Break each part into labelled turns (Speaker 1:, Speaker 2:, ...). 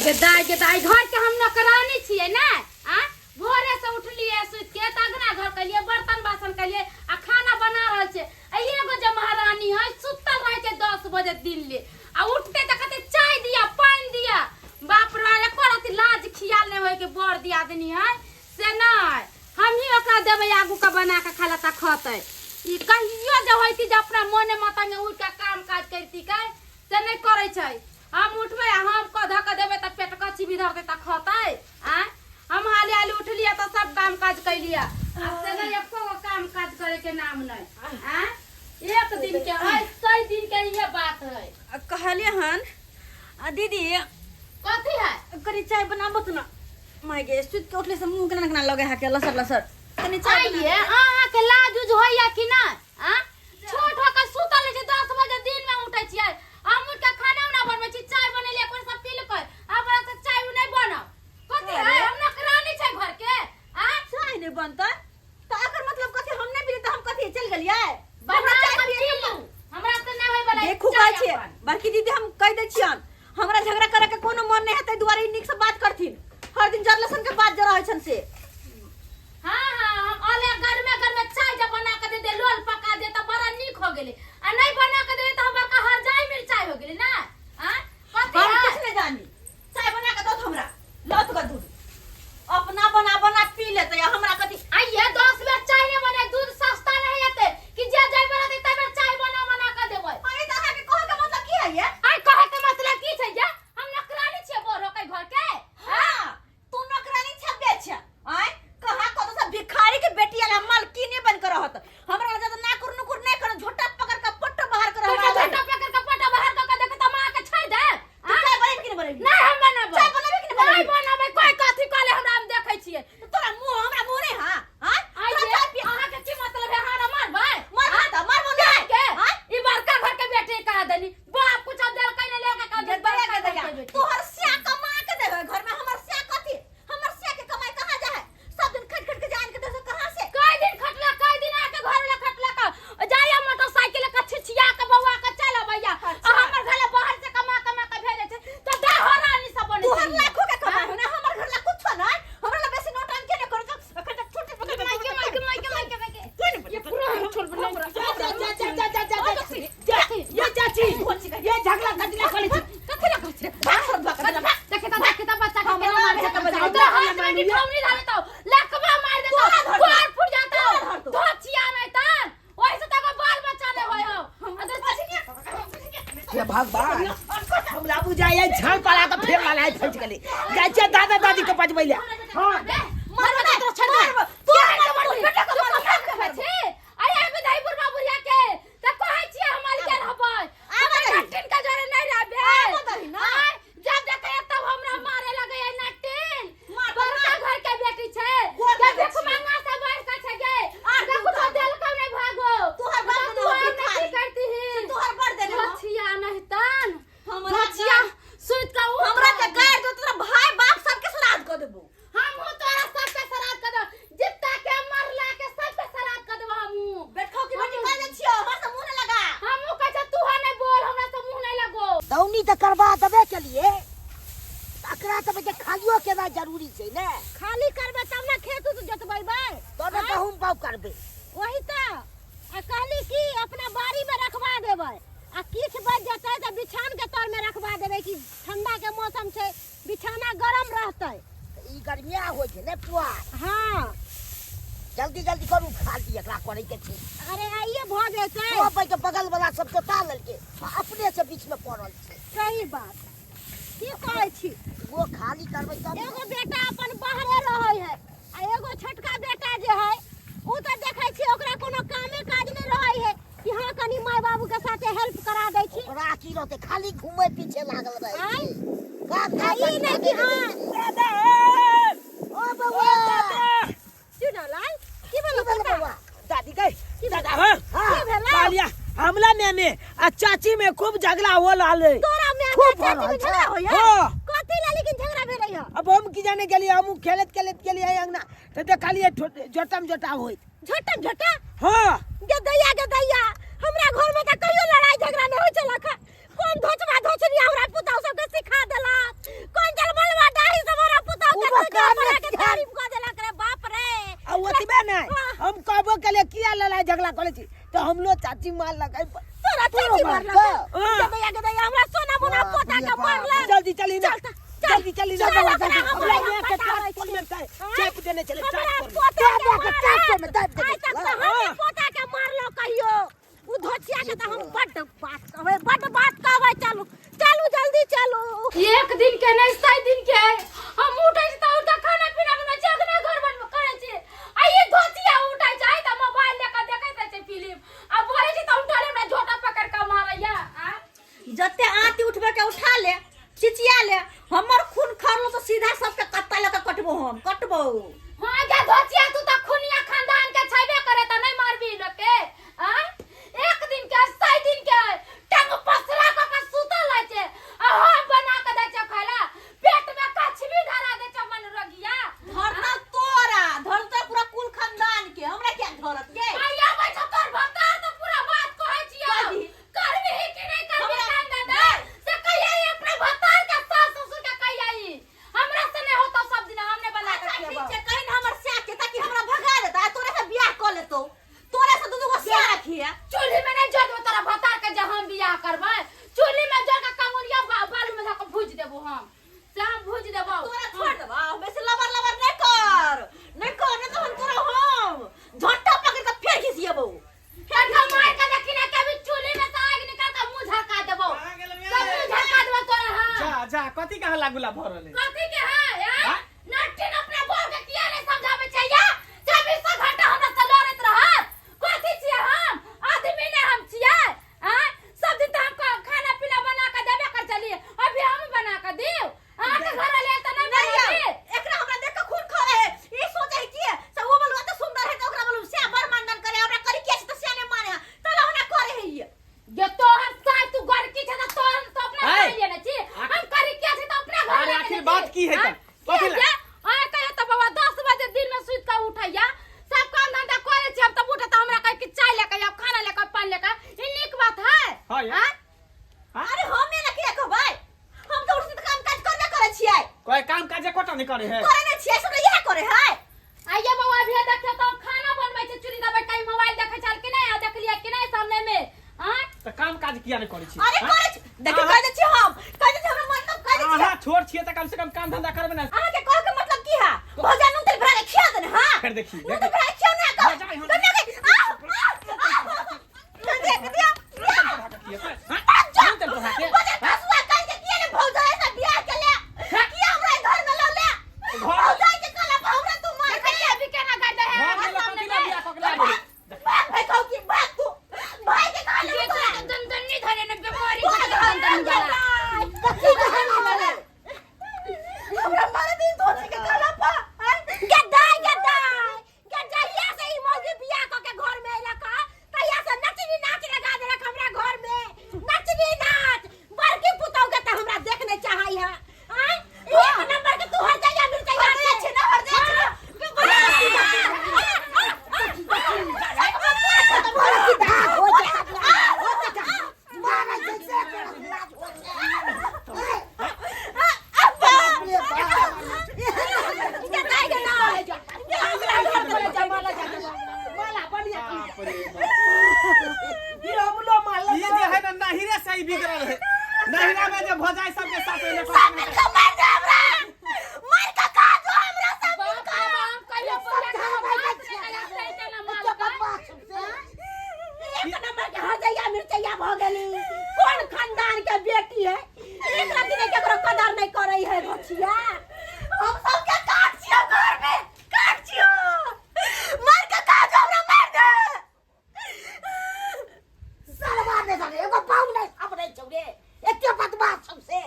Speaker 1: गदाई घर के हम नौकरानी छिए ना। भोरे से उठलिए सुत के तगना घर के लिए बर्तन बासन के लिए आ खाना बना रहल छे। एगो जे महारानी है सुतल रहे छे 10 बजे दिन ले आ उठते त कहते चाय दिया पानी दिया। बाप रे एको राती लाज खियाल नहीं होय के बड़ दिया देनी है से नहीं हम ही ओकरा देबे आगू का बना के खाला त खतै। ई कहियो जे होइती जे अपना मने मता में उठ के काम काज करती के से नहीं करे छै। हम उठबे हम कधा के देबे त पेट कच्ची भी धरते त खतै। हम हाली हाली उठलिया तो सब काम काज कैलिया से नहीं एको काम काज करे के नाम नहीं। एक दिन के है 6 दिन के ये बात है।
Speaker 2: कहलिए हन दीदी
Speaker 1: कथी है
Speaker 2: करी चाय बनाबत ना माय गे सुत के उठले से मुंह के ना लगे है के लसर लसर तनी चाय
Speaker 1: आइए आहा के लाज उज होइया कि ना। छोट हो के सुतल छै 10 बजे दिन में उठै छियै हम उठ के खाना ना बनबै छी चाय बनेलिए कोन सब पी लेकै हमरा से चाय नहीं बनौ। कथी है हम नौकरानी छै घर के।
Speaker 2: चाय नहीं बनता तो अगर मतलब कथी हम नहीं पीले तो हम कथी चल गेलिए
Speaker 1: बना के पी लू हमरा से नहीं होय वाला।
Speaker 2: देखू कहै छै बड़की दीदी हम कह दै छियन हमरा झगड़ा करे के कोनो मन नहीं है तै दुआरे निक से बात करथिन हर दिन जरलसन के बात जरा होय छन से।
Speaker 1: हां हम आले घर में चाय जब बना के दे लोल पका दे त बड़ा नीक हो गेले आ नहीं बना के दे त हमरा का हर जाई मिर्चाई हो गेले ना। कथी
Speaker 2: हम
Speaker 1: है
Speaker 2: कुछ नहीं जानी चाय बना के दो हमरा लत का दूध अपना बना पी लेते या हमरा कथी
Speaker 1: आइए 10 बेर चाय नहीं बने दूध सस्ता नहीं आते कि जे जाय बना दे तबे चाय बना के देबै।
Speaker 2: आई त के कह के मतलब की है ये
Speaker 1: आई कहे के मतलब की छै जे हम नौकरानी छियै बोरो के घर के।
Speaker 2: हां तू नौकरानी छबे छ आई कहा कतो सब भिखारी के बेटी वाला मालकिनी बन कर रहत हमरा ज्यादा नाकुर नुकुर नहीं कर झोटा पकड़ के पट्टो बाहर कर हमरा
Speaker 1: झोटा पकड़ के पटा बाहर क के देख त मां के छोड़ दे।
Speaker 2: चाय बनेबी कि नहीं बनेबी
Speaker 1: नहीं हम बनाबो
Speaker 2: चाय बनेबी कि
Speaker 1: नहीं बनाबे कोई कथी कहले हमरा हम देखै छियै
Speaker 2: तोरा मुंह हमरा मुंह नहीं हां हां
Speaker 1: आइए अहाँ के की मतलब है हां मारबै
Speaker 2: मार बोले
Speaker 1: के ई बड़का घर के बेटी कह देनी बाप कुछ देल कहीं लेके कह दे
Speaker 2: बड़का घर के बेटी तू हर सिया कमा के दे घर में हमर सिया कथी हमर सिया के कमाई कहां जाए सब दिन खट खट के जान के दे कहां से
Speaker 1: कई दिन खटला कई दिन आके घर ले खटला का जाया मोटरसाइकिल का छिछिया के बउआ के चल भैया हमर घर बाहर से कमा के भेजे छै तो दा हरानी सब बने
Speaker 2: तू हर लाखों के कमाई हो ना हमर घर ला कुछ नहीं हमरा ला बेसी नोटन के करे तो अखन तक छोटे पकड़
Speaker 1: माइके
Speaker 2: ये पूरा छोड़ बना
Speaker 1: ये चाची ये झगड़ा कजला करे छै कथि ला करे छै बाहर बका देखे ता बच्चा के केना मार के बजा तो हाथ में निठौनी डाले तो लकवा मार दे तो गोर फुट जाता धोचिया नहीं तन ओइ से तक बाल बच्चा ने होय हो अदर
Speaker 3: ये भगवान हम लाबू जाए झाल पड़ा के फेर वाला है फंस गेले गाचे दादा दादी के पजबै ले हां
Speaker 1: मार दे तो छोड़ दे तू बेटा को मार के छै अरे विधायपुर बाबूरिया के त कहै छी हमारी के रहबै आबे नटिन का जोरे नहीं रहबे जब देखे तब हमरा मारे लगे नटिन बड़का घर के बेटी छै के देख मांगा से बैठ के छै गे देखो तो दिल का नहीं भागो
Speaker 2: तू हर बात
Speaker 1: नहीं करती है
Speaker 2: तू हर बार दे
Speaker 1: बचिया नहीं तन
Speaker 2: हमरा
Speaker 1: बचिया सुत का
Speaker 2: हमरा के गाड़ दो तोरा भाई बाप सब के श्राद्ध कर देबो
Speaker 1: हम हो तोरा सब के श्राद्ध कर दो जितना के मरला के सब के श्राद्ध कर देबो हम
Speaker 2: बैठो की बेटी कह दे छियो हमरा से मुंह न लगा
Speaker 1: हम कह तू हा नहीं बोल हमरा से मुंह नहीं लगो
Speaker 3: दौनी त करबा दबे के लिए एकरा त बजे खालियो केना जरूरी छै ने
Speaker 1: खाली करबे तब ना खेत से जोतबैबै
Speaker 3: तबे गहूम पाउ करबे
Speaker 1: वही त आ कहली की अपना बाड़ी में रखवा देबै आ किछ बच जतै त बिछान के तर में रखवा देबै कि ठंडा के मौसम छै बिछाना गरम रहतै
Speaker 3: ई गर्मिया हो छै ने पुआ
Speaker 1: हां
Speaker 3: जल्दी जल्दी करू खाली एकरा करे के छै।
Speaker 1: अरे आइए भ जेतै
Speaker 3: तो पे के बगल वाला सब जोता लेलके अपने से बीच में पड़ल छै।
Speaker 1: सही बात की कहै छी
Speaker 3: वो खाली करबै तब
Speaker 1: एगो बेटा अपन बाहरे रहै है आ एगो छोटका बेटा जे है उ त देखै छी ओकरा कोनो कामे काज नहीं रहै है कि हां कनी माय बाबू के साथे हेल्प करा दै छी
Speaker 3: ओकरा की रहते खाली घूमे पीछे लागल रहे
Speaker 1: आई
Speaker 3: का
Speaker 1: ई नहीं कि हां
Speaker 3: दादा ओ बउआ
Speaker 1: क्यों डालाई की बोलो
Speaker 3: बउआ दादी गई दादा हां
Speaker 1: की भेला
Speaker 3: कालिया हमला में आ चाची में खूब झगड़ा हो लाले
Speaker 1: तोरा में
Speaker 3: खूब
Speaker 1: चाची में झगड़ा होय है
Speaker 3: हां
Speaker 1: कथि ला लेकिन झगड़ा भेलै है
Speaker 3: अब हम की जाने गेलिए हम खेलत के लिए अंगना तो देखलिए जोटा होई
Speaker 1: झटम झटा
Speaker 3: हां
Speaker 1: गदैया हमरा घर में त कहियो लड़ाई झगड़ा नहीं होय छला कौन धोचवा धोचरिया हमरा पुताऊ सब के सिखा देला कौन जल
Speaker 3: करे छी तो हम लोग चाची मार लगाई
Speaker 2: तोरा चाची मार लगा गदया हमरा सोना बोना पोता के मारला
Speaker 3: जल्दी चली ना जल्दी चली ना
Speaker 2: हमरा
Speaker 3: चेप देने चले
Speaker 2: पोता के मारलो कहियो उ धोचिया के त हम बड़ बात कहबै चलू चलू जल्दी चलू
Speaker 1: एक दिन के नहीं 7 दिन के हम उठै छी त उनका खाना पीना बना जगना घर बन करे छी आ ये धोतिया उठै छै त मोबाइल लेके देखैत छै फिल्म आ बोलै छी त उठाले में झोटा पकड़ के मारैया आ
Speaker 2: जते आंटी उठबे के उठा ले चिचिया ले हमर खून खरलो तो सीधा सबके कत्ता लेके कटबो हम कटबो
Speaker 1: हां के धोतिया तू त खुनिया खानदान के छैबे करे त नहीं मारबी लोग के आ एक दिन के 7 दिन के टंग पसरा के सुतल है छै आ हम बना के दै छै खाइला पेट में कछ भी धरा दे छै मन रगिया
Speaker 2: धरना तोरा धरता पूरा कुल खानदान के हमरा क्या धरत के
Speaker 1: आया भाई तोर भतार तो पूरा बात कहै छियै करबी कि नहीं करबी काम धंधा से कहिया अपने भतार के सास ससुर के कहिया हमरा से नहीं होता सब दिन हमने बना के
Speaker 2: ठीक छै कहीं हमर से के ताकि हमरा भगा देता तोरे से बियाह कर लेतो तोरे से दूगो से रखिए
Speaker 1: चूल्ही में नहीं जल तोरा भतार के जे हम बियाह करबै चूल्ही में जल के कमरिया बालू में धक भूज देबो हम से हम भूज देबो
Speaker 2: तोरा छोड़ देबा बेसी लवर नहीं कर नहीं तो हम तोरा हम झट्टा पकड़ के फेर खिसियबो
Speaker 1: फेर मार के देखी ना कभी चूल्ही में से आग निकाल के मुंह झरका देबो सब मुंह झरका देबो तोरा हां
Speaker 4: जा कथि का हल्ला गुला भरल है
Speaker 1: कथि के है नटिन अपने बोल के किया नहीं समझावे चाहिए 24 घंटा हमरा से लड़त रहत कथि छियै हम आदमी ने हम छियै हां सब दिन त हमको खाना पीना बना के देबे कर चलिए अभी हम बना के देव आके घर ले त नहीं बनबी
Speaker 2: एकरा हमरा देख के खून खा है ई सोचे कि सब वो बोलवा तो सुंदर है तो ओकरा बोलू से बर मंडन करे हमरा करी के तो से ने मारे तला हमरा करे है ये
Speaker 1: ये तोहर साय तू घर की छ त तोहर तो अपना घर लेने छी हम करी के छ त अपना घर
Speaker 4: अरे आखिर बात की है
Speaker 1: त आय कहे त बाबा 10 बजे दिन में सुत के उठैया सब काम धंधा करे छी हम त उठे त हमरा कहे कि चाय लेके या खाना लेके पानी लेके ई नीक बात है
Speaker 4: हां
Speaker 1: हां
Speaker 2: अरे हमें ना के कहबै हम तो उसी काम काज करने करे छियै
Speaker 4: कोई काम काज कोटा नहीं करे है
Speaker 2: करे ना छियै सब यह करे है
Speaker 1: आइए बाबा अभी देखियो त खाना बनबै छै चूड़ी दबै टाइम मोबाइल देखै छल कि नहीं आ देखलिए कि नहीं सामने में हां
Speaker 4: तो काम काज किया नहीं करे छी
Speaker 2: अरे करे देखो कह दे छी हम कह दे हमरा मतलब कह दे छी
Speaker 4: हां छोड़ छिए त कम से कम काम धंधा करबे ना
Speaker 2: अहाँ के कह के मतलब की है भोजन उन तेल भरा के खिया देना हां
Speaker 4: फिर देखी
Speaker 2: उन तेल भरा के खिया ना कर देख दिया
Speaker 4: हां चल पढ़ा के
Speaker 2: भोजन कसुआ कह के किया ने भौजा ऐसा बियाह के ले किया हमरा घर में लो ले भौजा के कला भौरा तू मार के
Speaker 1: अभी केना गाय है
Speaker 4: घर में लोग किला बिया पकड़ा बोली
Speaker 2: भाई कहू की बात तू भाई के कहा ले
Speaker 1: ये तो दंदन नहीं धरे न बीमारी को दंदन गला
Speaker 2: हमरा मारे दी धोती के कला पा गड्ढा ये से ही मौगी बियाह क के घर में आइला का तैया से नचनी नाच लगा दे हमरा घर में नचनी नाच बड़की पुतौ के त हमरा देखने चाहै है एक नंबर के तू हर जाया मिल जाया अच्छे ना हर
Speaker 3: ये हम लोग मार
Speaker 4: ये जे है ना नहिरे से ही बिगड़ल है नहिरा में जे भजाई सब के साथ में
Speaker 2: सब मिलके मार दे हमरा मार का का दो हमरा सब
Speaker 1: बाप रे बाप कहियो पूजा
Speaker 2: एक नंबर के हरदैया मिर्चैया भ गेली कौन खानदान के बेटी है एक रात ने केकरो कदर नहीं करई है बचिया हम सब के काट छियो घर में काट छियो मार का का दो हमरा मार दे साला मार दे साले एगो पाऊ नहीं अपने चौड़े एते बदमाश सबसे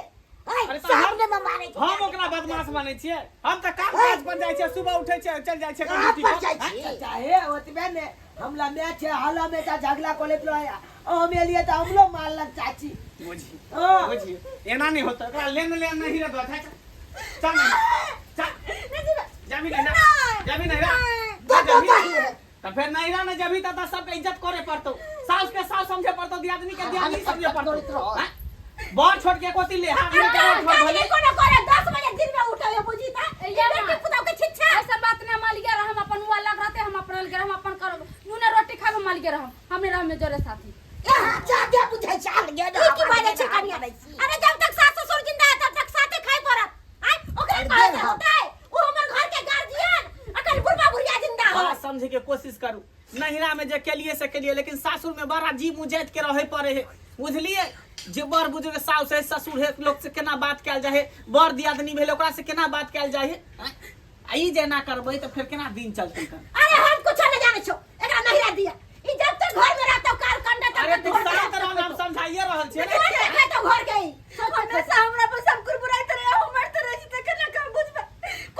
Speaker 4: अरे तो
Speaker 2: सामने में मारे
Speaker 4: हम ओकरा बदमाश मानै छियै हम त काम काज पर जाइ छियै सुबह उठै छियै चल जाइ छियै
Speaker 2: कहाँ पर जाइ
Speaker 4: ड्यूटी
Speaker 2: छियै?
Speaker 3: चाहे ओतबे ने हमला मैच है हाला में ता झगड़ा कोले तो आया हमें लिए तो हम लोग मारलक चाची
Speaker 4: बुझी
Speaker 3: हां
Speaker 4: बुझी एना नहीं होता ओकरा लेन नहीं रे दो चल चल जमी नहीं ना तो फिर नहीं रहना जभी तक सबके इज्जत करे पड़तो सास के सास समझे पड़तो दियादनी के दियादनी समझे पड़तो बहुत छोट के कोती ले हां ये
Speaker 2: भले कोनो करे 10 बजे दिन में उठे बुझी था
Speaker 1: ये
Speaker 2: बेटी पुतौ के छिच्छा
Speaker 1: ऐसा बात ना मालिक हम अपन मुआ लग रहते हम अपन लगे हम अपन करो नूना रोटी खाबो मालिक हम जोरे साथी
Speaker 3: यहाँ जाके बुझाइ छै आल गे
Speaker 2: ई की बात छै कनिया अरे जब तक सास ससुर जिंदा है तब तक साथे खाइ पड़त आय ओकरा कहे से होतै ओ हमर घर के गार्जियन अकल बुढ़बा बुढ़िया जिंदा हो
Speaker 4: बात समझे के कोशिश करू नहिरा में जे केलिए से केलिए लेकिन सासुर में बड़ा जी मुजैत के रहे पड़े है बुझलिए जे बड़ बुजुर्ग साउस है ससुर है लोग से केना बात कैल जाए है बड़ दियादनी भेल ओकरा से केना बात कैल जाए है आई जे ना करबै तो फिर केना दिन चलतै
Speaker 2: अरे हम कुछ नहीं जाने छो एकरा नहिरा दिया ई जब तक घर में रहतो काल कंडा तब
Speaker 4: अरे
Speaker 2: तक
Speaker 4: तू सारा तरह हम समझाइए रहल छियै
Speaker 2: छोड़ के खाइ तो घर गई हमेशा हमरा पर सब कुरबुराई करे हमर तरह से तक ना का बुझबे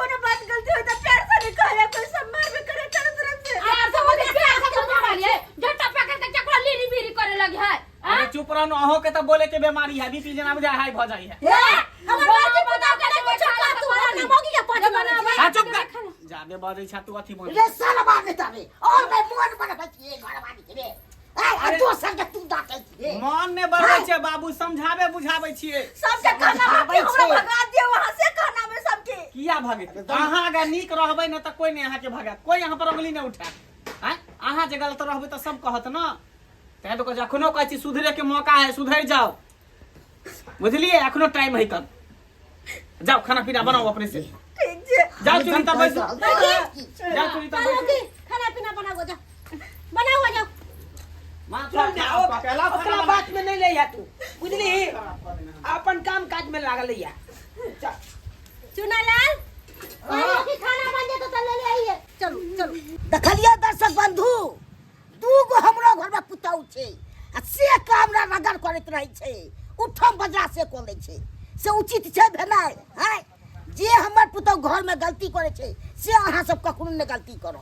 Speaker 2: कोनो बात गलती होय त प्यार से नहीं कहे कोई सम्मान में करे तरह से
Speaker 1: यार सब ओके प्यार से मारिए झट्टा पकड़ के चकरा लीली बीरी करे लगे है
Speaker 4: अरे चुप रहनु अहो के त बोले के बीमारी है बीपी जना बुझाय हाई भ जाई है
Speaker 2: हमर घर के पता करे कुछ कर तू ना मोगी के पानी बना
Speaker 4: हां चुप कर जादे बाजै छ तू अथी बोल
Speaker 3: रे साला बात नहीं ताबे और मैं मोन बना छिए घर वाली रे अरे तो संग तू दाते छिए
Speaker 4: मन में बढ़ै छै बाबू समझावे बुझाबै छियै
Speaker 2: सबके खाना में हमरा भगा दियो वहां से खाना में सबके
Speaker 4: किया भागे अहाँ अगर नीक रहबै न त कोई नहीं अहाँ के भगात कोई यहाँ पर उंगली नहीं उठात हैं अहाँ जे गलत रहबै त सब कहत न तै तो जखनो कहै छी सुधरे के मौका है सुधर जाओ बुझलिए अखनो टाइम है कब जाओ खाना पीना बनाओ अपने से
Speaker 2: ठीक छै
Speaker 4: जाओ चुनी तब बैठ जाओ चुनी तब बैठ
Speaker 2: खाना पीना बनाओ जा बनाओ जाओ
Speaker 4: मां जाओ पकला
Speaker 3: ओकरा बात में नहीं ले या तू बुझली अपन काम काज में लागल या
Speaker 2: चुनालाल की खाना बन जाए तो ले ले आइए चलो चलो
Speaker 3: देखलिए दर्शक बंधु दूगो हमरो घर में पुतौ छै आ से कामरा नगर करैत रहै छै उठम बजरा से को लै छै से उचित छै भेलै हैं जे हमर पुतौ घर में गलती करे छै से अहाँ सब कखनो ने गलती करो